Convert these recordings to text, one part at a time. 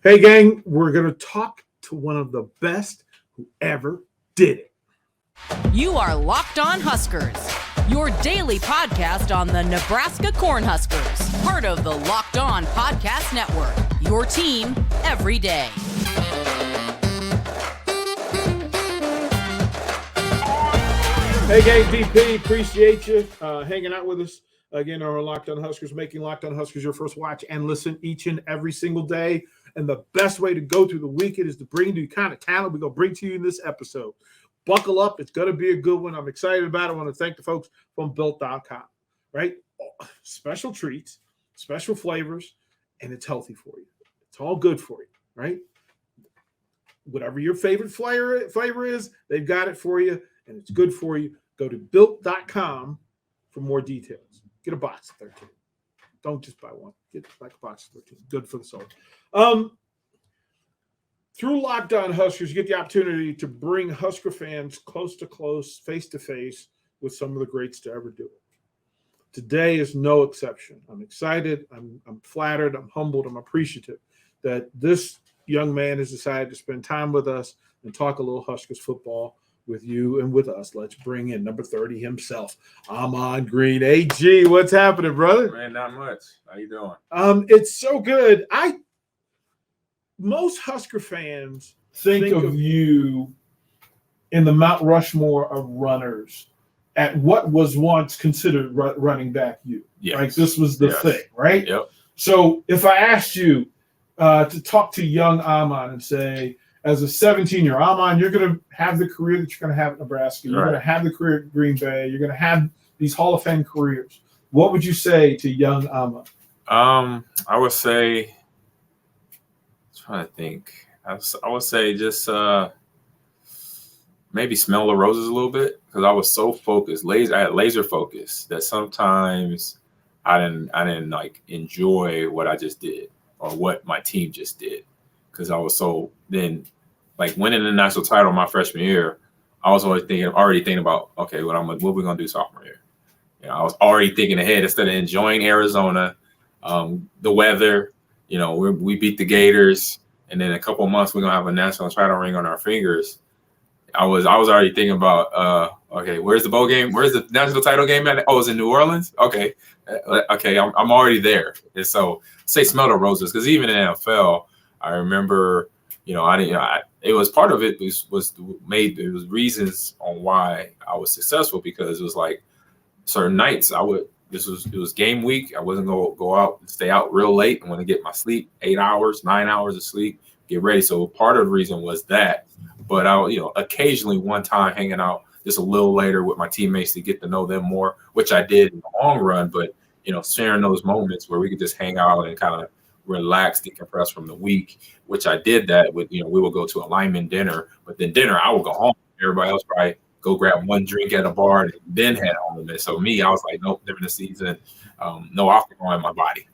Hey, gang, we're going to talk to one of the best who ever did it. You are Locked On Huskers, your daily podcast on the Nebraska Cornhuskers, part of the Locked On Podcast Network, your team every day. Hey, gang, DP, appreciate you hanging out with us again on Locked On Huskers, making Locked On Huskers your first watch and listen each and every single day. And the best way to go through the weekend is to bring you kind of talent we're going to bring to you in this episode. Buckle up. It's going to be a good one. I'm excited about it. I want to thank the folks from Built.com, right? Special treats, special flavors, and it's healthy for you. It's all good for you, right? Whatever your favorite flavor is, they've got it for you, and it's good for you. Go to Built.com for more details. Get a box of 13. Don't just buy one. Get like a box of 13. Good for the soul. Through Locked On Huskers, you get the opportunity to bring Husker fans close to close, face to face with some of the greats to ever do it. Today is no exception. I'm excited. I'm flattered. I'm humbled. I'm appreciative that this young man has decided to spend time with us and talk a little Huskers football with you and with us. Let's bring in number 30 himself, Ahman Green. AG, what's happening, brother? Man, not much. How you doing? It's so good. Most Husker fans think of you in the Mount Rushmore of runners at what was once considered running back you. Yes. Like this was the thing, right? Yep. So if I asked you to talk to young Ahman and say, as a 17-year-old, Ahman, you're going to have the career that you're going to have at Nebraska. You're going to have the career at Green Bay. You're going to have these Hall of Fame careers. What would you say to young Ahman? I would say, trying to think. I would say just maybe smell the roses a little bit because I was so focused, I had laser focus that sometimes I didn't like enjoy what I just did or what my team just did because I was so then like winning the national title my freshman year. I was already thinking about okay, what we gonna do sophomore year. You know, I was already thinking ahead instead of enjoying Arizona, the weather. You know, we beat the Gators, and then in a couple of months we're gonna have a national title ring on our fingers. I was already thinking about okay, where's the bowl game? Where's the national title game at? Oh, it's in New Orleans. Okay, I'm already there. And so say smell the roses because even in NFL, I remember it was part of it was reasons on why I was successful because it was like certain nights it was game week. I wasn't going to go out and stay out real late. I want to get my sleep, 8 hours, 9 hours of sleep, get ready. So part of the reason was that. But occasionally one time hanging out just a little later with my teammates to get to know them more, which I did in the long run. But, sharing those moments where we could just hang out and kind of relax, decompress from the week, which I did that with, we would go to a lineman dinner. But then dinner, I would go home. Everybody else probably go grab one drink at a bar and then head home. And so me, I was like, nope, during the season, no alcohol in my body,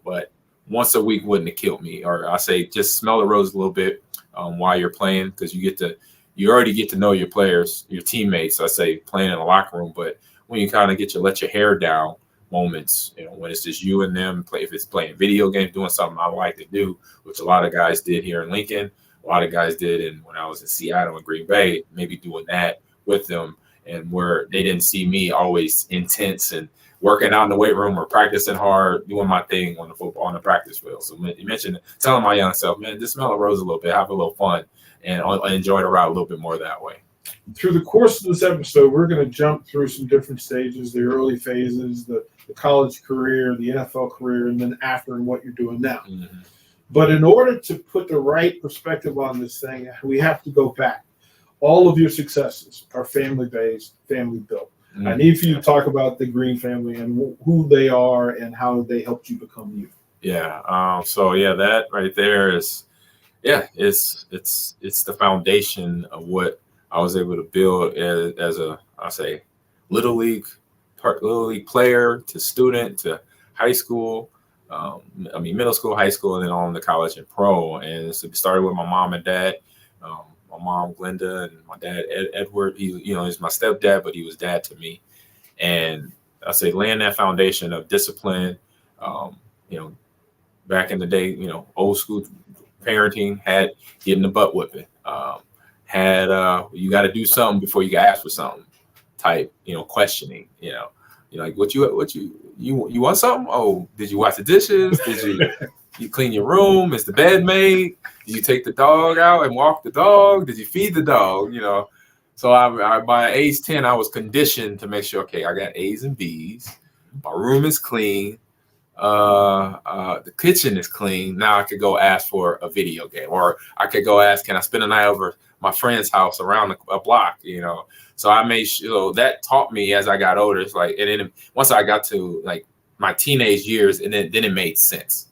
but once a week wouldn't have killed me. Or I say just smell the rose a little bit while you're playing because you already get to know your players, your teammates. I say playing in the locker room, but when you kind of get to let your hair down moments, when it's just you and them, if it's playing video games, doing something I like to do, which a lot of guys did here in Lincoln, a lot of guys did when I was in Seattle and Green Bay, maybe doing that with them, and where they didn't see me always intense and working out in the weight room or practicing hard, doing my thing on the practice field. So you mentioned telling my young self, man, just smell the rose a little bit, have a little fun, and enjoy the route a little bit more that way. Through the course of this episode, we're going to jump through some different stages, the early phases, the college career, the NFL career, and then after and what you're doing now. Mm-hmm. But in order to put the right perspective on this thing, we have to go back. All of your successes are family-based, family-built. Mm-hmm. I need for you to talk about the Green family and who they are and how they helped you become you. Yeah. That right there is, it's the foundation of what I was able to build as little league player to student to high school. Middle school, high school, and then on to college and pro. And so it started with my mom and dad. My mom, Glenda, and my dad, Edward. He's my stepdad, but he was dad to me. And I say laying that foundation of discipline. Back in the day, old school parenting, had getting the butt whipping, had you got to do something before you got asked for something type, questioning, like what you want something? Oh, did you wash the dishes? Did you clean your room? Is the bed made? Did you take the dog out and walk the dog? Did you feed the dog? So I by age 10, I was conditioned to make sure, okay, I got A's and B's. My room is clean. The kitchen is clean. Now I could go ask for a video game, or I could go ask, can I spend a night over my friend's house around a block? So I made sure that taught me as I got older. It's like, and then once I got to like my teenage years, and then it made sense,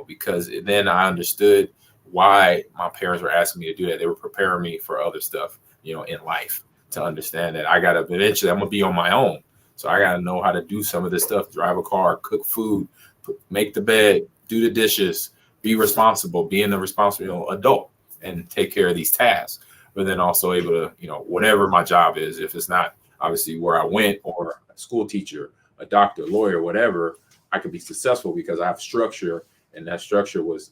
because then I understood why my parents were asking me to do that. They were preparing me for other stuff, in life, to understand that I'm gonna be on my own. So I gotta know how to do some of this stuff: drive a car, cook food, make the bed, do the dishes, be responsible, being a responsible adult, and take care of these tasks. But then also able to, whatever my job is, if it's not obviously where I went, or a school teacher, a doctor, lawyer, whatever, I could be successful because I have structure, and that structure was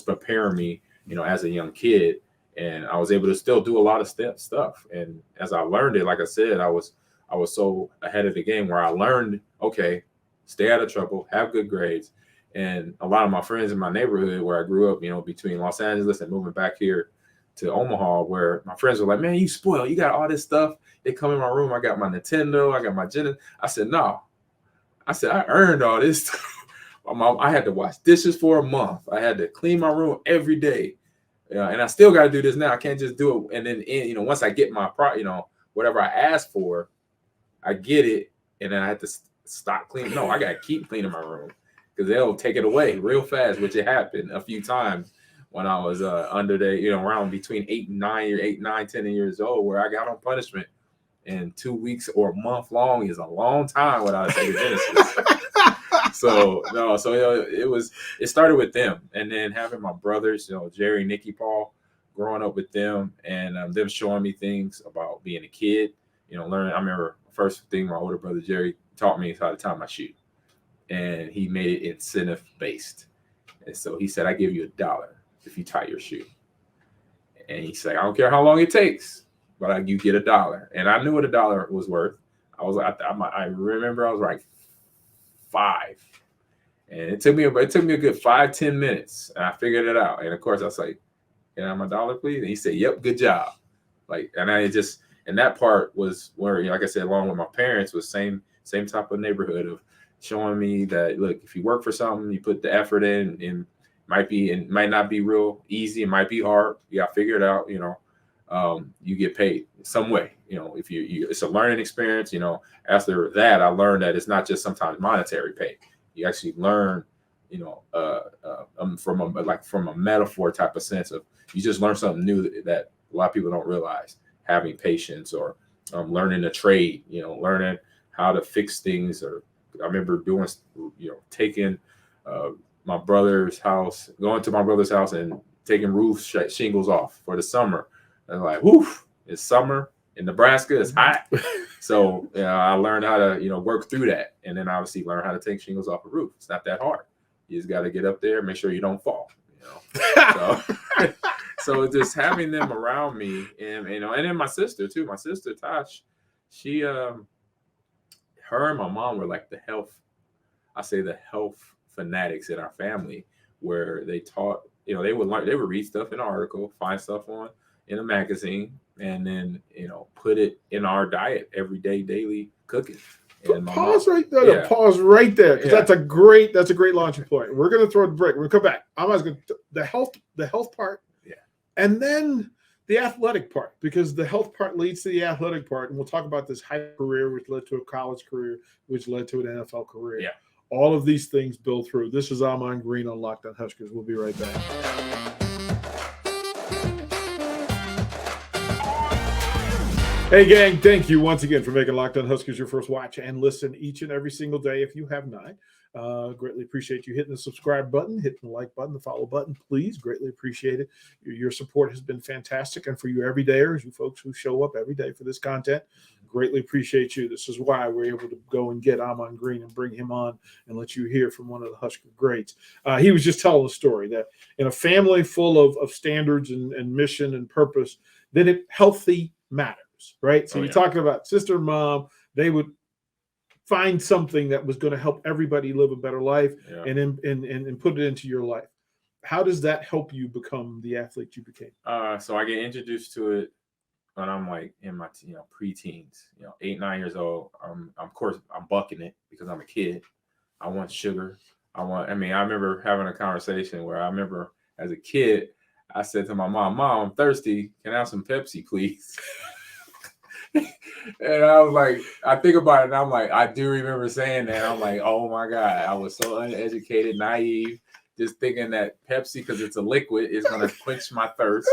preparing me, as a young kid, and I was able to still do a lot of stuff. And as I learned it, like I said, I was so ahead of the game where I learned, okay, stay out of trouble, have good grades. And a lot of my friends in my neighborhood where I grew up, between Los Angeles and moving back here to Omaha, where my friends were like, man, you spoiled. You got all this stuff. They come in my room. I got my Nintendo. I got my Genesis. I said, no. I said, I earned all this stuff. I had to wash dishes for a month. I had to clean my room every day. And I still got to do this now. I can't just do it. And then, once I get my, whatever I asked for, I get it. And then I had to stop cleaning. No, I got to keep cleaning my room because they'll take it away real fast, which it happened a few times when I was under the, around between 8 and 9, 10 years old, where I got on punishment. And 2 weeks or a month long is a long time without a second Genesis. It started with them. And then having my brothers, Jerry, Nicky, Paul, growing up with them, and them showing me things about being a kid, learning. I remember the first thing my older brother, Jerry, taught me is how to tie my shoe. And he made it incentive based. And so he said, I give you $1 if you tie your shoe. And he said, I don't care how long it takes, but you get $1. And I knew what $1 was worth. I remember I was like 5. And it took me a good 5-10 minutes. And I figured it out. And of course I was like, can I have my $1, please? And he said, yep, good job. And that part was where, like I said, along with my parents, was same type of neighborhood of showing me that, look, if you work for something, you put the effort in, and might not be real easy. It might be hard. You got to figure it out. You get paid some way. If you it's a learning experience. After that, I learned that it's not just sometimes monetary pay. You actually learn, from a metaphor type of sense of, you just learn something new that a lot of people don't realize. Having patience, or learning a trade. Learning how to fix things. Or I remember doing, taking my brother's house, going to my brother's house and taking roof shingles off for the summer. And like, woof, it's summer in Nebraska, it's hot. So I learned how to, work through that. And then obviously learn how to take shingles off a roof. It's not that hard. You just got to get up there, make sure you don't fall. So just having them around me, and and then my sister too. My sister Tosh, she, her and my mom were like the health fanatics in our family, where they taught, they would read stuff in an article, find stuff in a magazine, and then put it in our diet every day, daily cooking. And pause right there. Pause right there, because that's a great launching point. We're going to throw the break. We're going to come back. I'm going to the health part, and then the athletic part, because the health part leads to the athletic part, and we'll talk about this high career, which led to a college career, which led to an NFL career. Yeah. All of these things build through. This is Ahman Green on Locked On Huskers. We'll be right back. Hey, gang, thank you once again for making Locked On Huskers your first watch and listen each and every single day. If you have not, greatly appreciate you hitting the subscribe button, hitting the like button, the follow button, please. Greatly appreciate it. Your support has been fantastic. And for you everydayers, you folks who show up every day for this content, greatly appreciate you. This is why we're able to go and get Ahman Green and bring him on and let you hear from one of the Husker greats. He was just telling a story that in a family full of standards and mission and purpose, that healthy matters, right? So you're talking about sister and mom, they would find something that was going to help everybody live a better life and put it into your life. How does that help you become the athlete you became? So I get introduced to it when I'm like in my preteens, 8, 9 years old. Of course I'm bucking it because I'm a kid. I want sugar. I remember having a conversation where I remember as a kid, I said to my mom, I'm thirsty. Can I have some Pepsi, please? And I was like, I think about it and I'm like, I do remember saying that. I'm like, oh my God, I was so uneducated, naive, just thinking that Pepsi, because it's a liquid, is going to quench my thirst,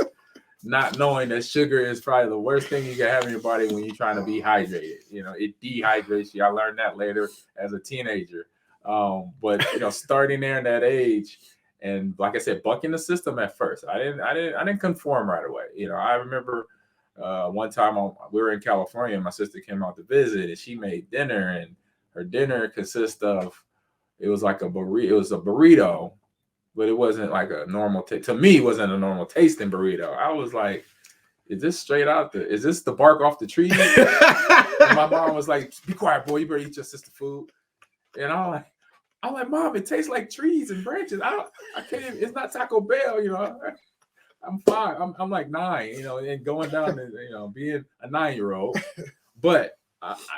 not knowing that sugar is probably the worst thing you can have in your body when you're trying to be hydrated. It dehydrates you. I learned that later as a teenager. But starting there in that age, and like I said, bucking the system at first. I didn't conform right away. I remember one time we were in California and my sister came out to visit and she made dinner, and her dinner consists of, it was like a burrito, but it wasn't like a normal to me, it wasn't a normal tasting burrito. I was like, is this the bark off the tree? And my mom was like, be quiet, boy, you better eat your sister food. And I'm like, Mom, it tastes like trees and branches. I can't even, it's not Taco Bell, I'm 5. I'm like 9, and going down to, being a 9-year-old. But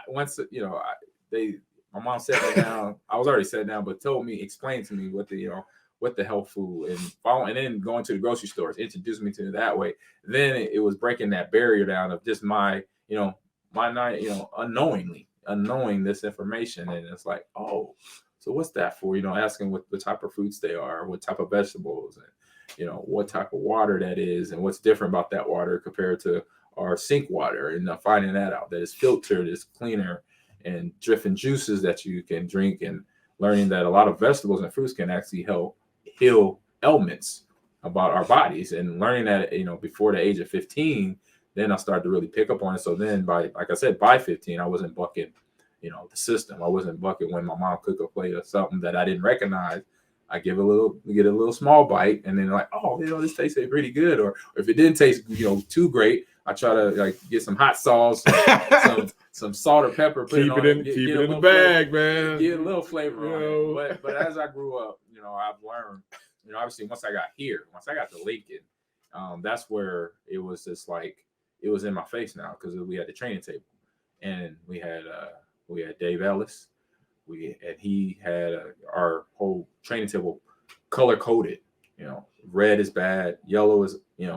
once, my mom sat me down. I was already sat down, but explained to me what the health food and then going to the grocery stores, introduced me to it that way. Then it was breaking that barrier down of just my unknowing this information. And it's like, oh, so what's that for? Asking what the type of fruits they are, what type of vegetables, and what type of water that is, and what's different about that water compared to our sink water, and finding that out, that it's filtered, it's cleaner, and different juices that you can drink, and learning that a lot of vegetables and fruits can actually help heal ailments about our bodies, and learning that before the age of 15, then I started to really pick up on it. So then by 15, I wasn't bucking the system. I wasn't bucking when my mom cooked a plate of something that I didn't recognize. I get a little small bite, and then like, oh, this tasted pretty good. Or if it didn't taste, too great, I try to get some hot sauce, some salt or pepper, keep it in the bag, man. Get a little flavor on it. But as I grew up, I've learned, obviously once I got to Lincoln, that's where it was just like, it was in my face now, because we had the training table, and we had Dave Ellis. He had our whole training table color coded. Red is bad, yellow is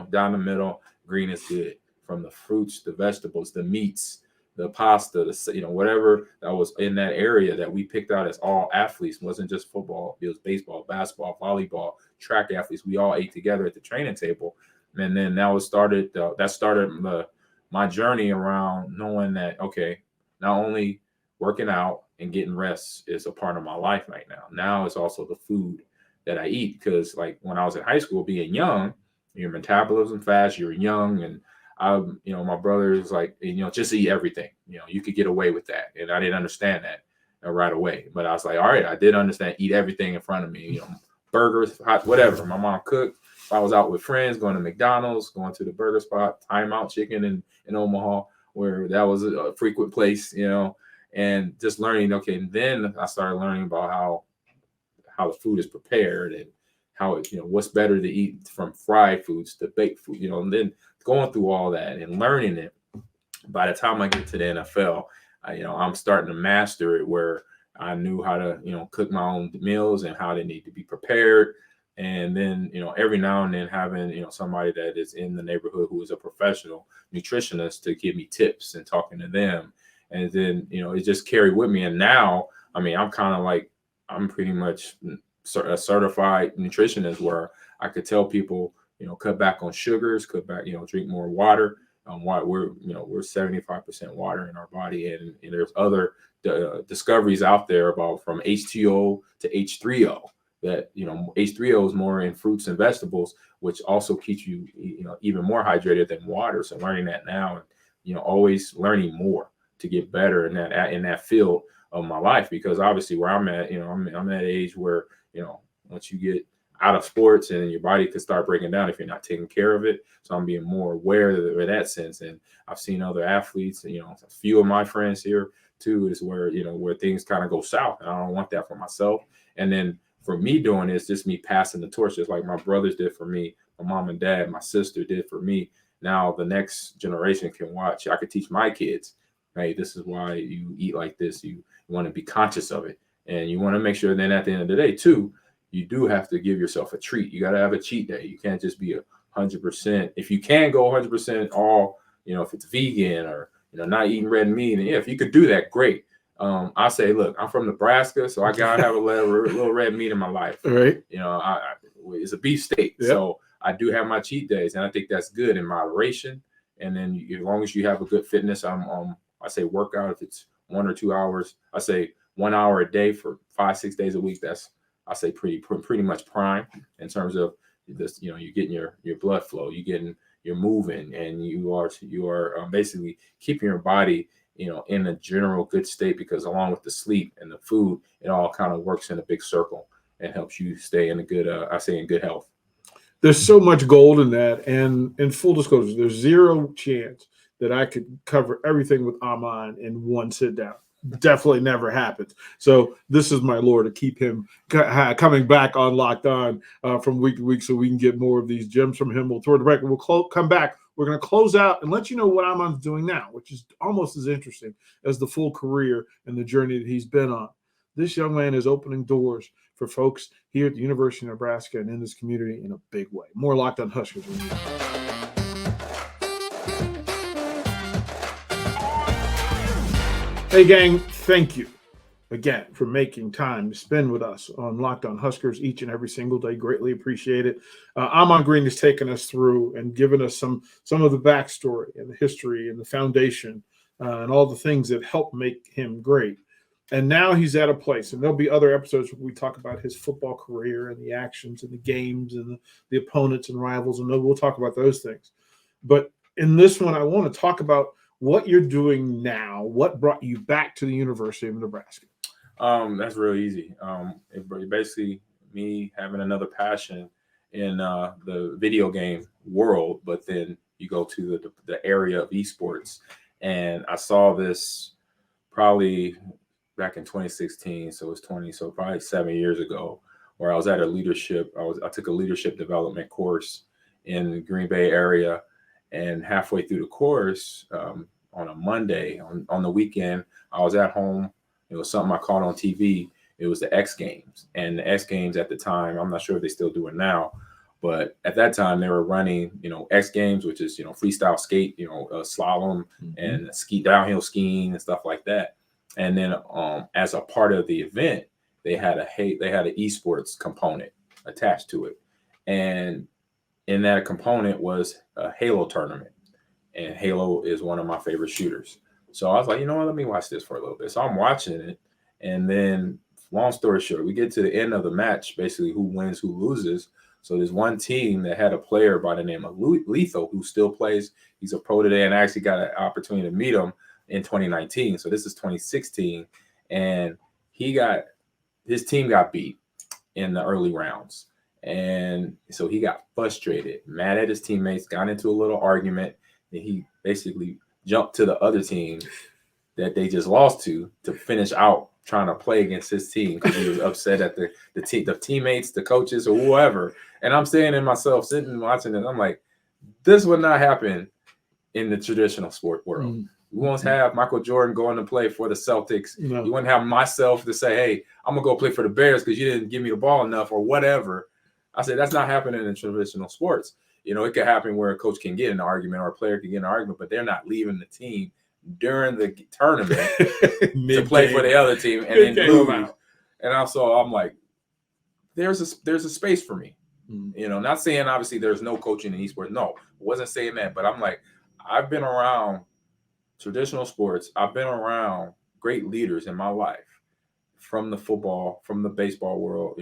down the middle, green is good. From the fruits, the vegetables, the meats, the pasta, whatever that was in that area that we picked out as all athletes. It wasn't just football; it was baseball, basketball, volleyball, track athletes. We all ate together at the training table, and then that started my journey around knowing that, okay, not only working out and getting rest is a part of my life right now. Now it's also the food that I eat, because like when I was in high school, being young, your metabolism fast, you're young, and my brother is like, just eat everything. You could get away with that, and I didn't understand that right away. But I was like, all right, I did understand. Eat everything in front of me. Burgers, hot, whatever. My mom cooked. If I was out with friends, going to McDonald's, going to the burger spot, Timeout Chicken in Omaha, where that was a frequent place, and just learning. Okay, and then I started learning about how the food is prepared, and how what's better to eat, from fried foods to baked food, and then going through all that and learning it. By the time I get to the NFL, I'm starting to master it, where I knew how to cook my own meals and how they need to be prepared. And then every now and then having somebody that is in the neighborhood who is a professional nutritionist to give me tips and talking to them. And then it just carried with me. And now I'm kind of like, I'm pretty much a certified nutritionist, where I could tell people cut back on sugars, cut back, drink more water. We're 75% water in our body, and there's other discoveries out there about from H2O to H3O. That H3O is more in fruits and vegetables, which also keeps you even more hydrated than water. So learning that now, and always learning more. to get better in that field of my life, because obviously where I'm at, I'm at an age where, once you get out of sports and your body could start breaking down if you're not taking care of it. So I'm being more aware of that sense. And I've seen other athletes, a few of my friends here too, is where, where things kind of go south. And I don't want that for myself. And then for me doing this, just me passing the torch, just like my brothers did for me, my mom and dad, my sister did for me. Now the next generation can watch. I could teach my kids, hey, this is why you eat like this. You want to be conscious of it. And you want to make sure then at the end of the day too, you do have to give yourself a treat. You got to have a cheat day. You can't just be 100%. If you can go 100% all, if it's vegan or, not eating red meat. And if you could do that, great. I say, look, I'm from Nebraska, so I got to have a little red meat in my life. All right. It's a beef steak. Yep. So I do have my cheat days, and I think that's good in moderation. And then as long as you have a good fitness, I say workout, if it's 1 or 2 hours, I say 1 hour a day for 5-6 days a week. That's, I say pretty much prime in terms of this, you're getting your blood flow, you're moving, and you are basically keeping your body, in a general good state, because along with the sleep and the food, it all kind of works in a big circle and helps you stay in a good, in good health. There's so much gold in that. And in full disclosure, there's zero chance that I could cover everything with Ahman in one sit down. Definitely never happens. So this is my lure to keep him coming back on Locked On from week to week, so we can get more of these gems from him. We'll throw the break. We'll come back. We're going to close out and let you know what Ahman's doing now, which is almost as interesting as the full career and the journey that he's been on. This young man is opening doors for folks here at the University of Nebraska and in this community in a big way. More Locked On Huskers. Hey, gang, thank you again for making time to spend with us on Locked On Huskers each and every single day. Greatly appreciate it. Ahman Green has taken us through and given us some of the backstory and the history and the foundation and all the things that helped make him great. And now he's at a place, and there'll be other episodes where we talk about his football career and the actions and the games and the opponents and rivals, and we'll talk about those things. But in this one, I want to talk about what you're doing now. What brought you back to the University of Nebraska? That's real easy. Basically me having another passion in the video game world, but then you go to the area of esports, and I saw this probably back in 2016, so it's probably 7 years ago, where I was at I took a leadership development course in the Green Bay area. And halfway through the course, on a Monday, on the weekend, I was at home. It was something I caught on TV. It was the X Games. And the X Games at the time, I'm not sure if they still do it now, but at that time they were running, X Games, which is, freestyle skate, slalom and downhill skiing and stuff like that. And then as a part of the event, they had an esports component attached to it. And in that component was a Halo tournament, and Halo is one of my favorite shooters. So I was like, let me watch this for a little bit. So I'm watching it, and then long story short, we get to the end of the match, basically who wins, who loses. So there's one team that had a player by the name of Lethal who still plays. He's a pro today, and I actually got an opportunity to meet him in 2019. So this is 2016, and his team got beat in the early rounds. And so he got frustrated, mad at his teammates, got into a little argument, and he basically jumped to the other team that they just lost to finish out trying to play against his team, because he was upset at the teammates, the coaches, or whoever. And I'm saying to myself, sitting and watching it, I'm like, this would not happen in the traditional sport world. We won't have Michael Jordan going to play for the Celtics. No. You wouldn't have myself to say, hey, I'm going to go play for the Bears because you didn't give me the ball enough or whatever. I said, that's not happening in traditional sports. It could happen where a coach can get in an argument or a player can get in an argument, but they're not leaving the team during the tournament to play for the other team and then lose. And also, I'm like, there's a space for me. Not saying obviously there's no coaching in esports. No, I wasn't saying that, but I'm like, I've been around traditional sports. I've been around great leaders in my life, from the football, from the baseball world.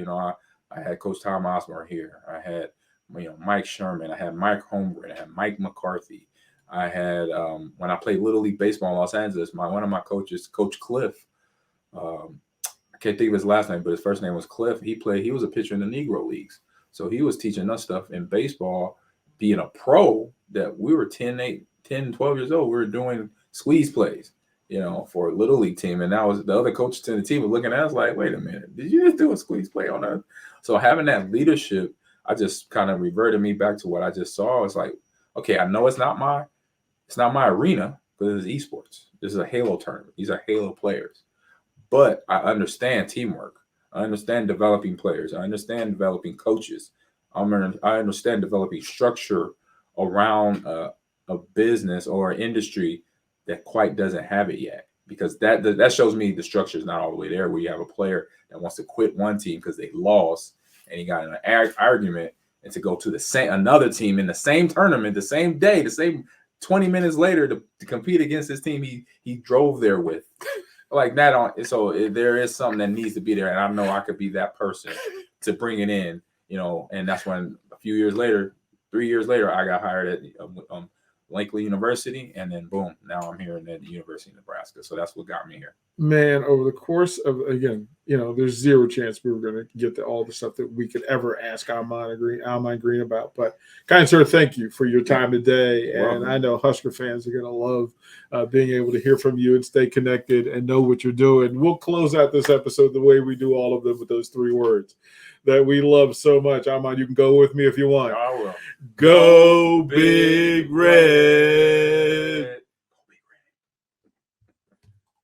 I had Coach Tom Osborne here. I had, Mike Sherman. I had Mike Holmgren. I had Mike McCarthy. I had when I played Little League baseball in Los Angeles, one of my coaches, Coach Cliff, I can't think of his last name, but his first name was Cliff. He was a pitcher in the Negro Leagues. So he was teaching us stuff in baseball, being a pro, that we were 10, 12 years old. We were doing squeeze plays, for a Little League team. And that was the other coaches in the team were looking at us like, wait a minute, did you just do a squeeze play on us? So having that leadership, I just kind of reverted me back to what I just saw. It's like, okay, I know it's not my arena, but it's esports. This is a Halo tournament. These are Halo players. But I understand teamwork. I understand developing players. I understand developing coaches. I understand developing structure around a business or an industry that quite doesn't have it yet. Because that shows me the structure is not all the way there, where you have a player that wants to quit one team because they lost and he got in an argument, and to go to another team in the same tournament, the same day, the same 20 minutes later to compete against this team he drove there with. Like that on. So there is something that needs to be there, and I know I could be that person to bring it in, and that's when a few years later, 3 years later, I got hired at Lankley University, and then boom, now I'm here in the University of Nebraska. So that's what got me here. Man, over the course of, again, there's zero chance we were going to get to all the stuff that we could ever ask Ahman Green about. But, kind sir, thank you for your time today. And I know Husker fans are going to love being able to hear from you and stay connected and know what you're doing. We'll close out this episode the way we do all of them with those 3 words that we love so much. Ahman, you can go with me if you want. I will. Go Big Red.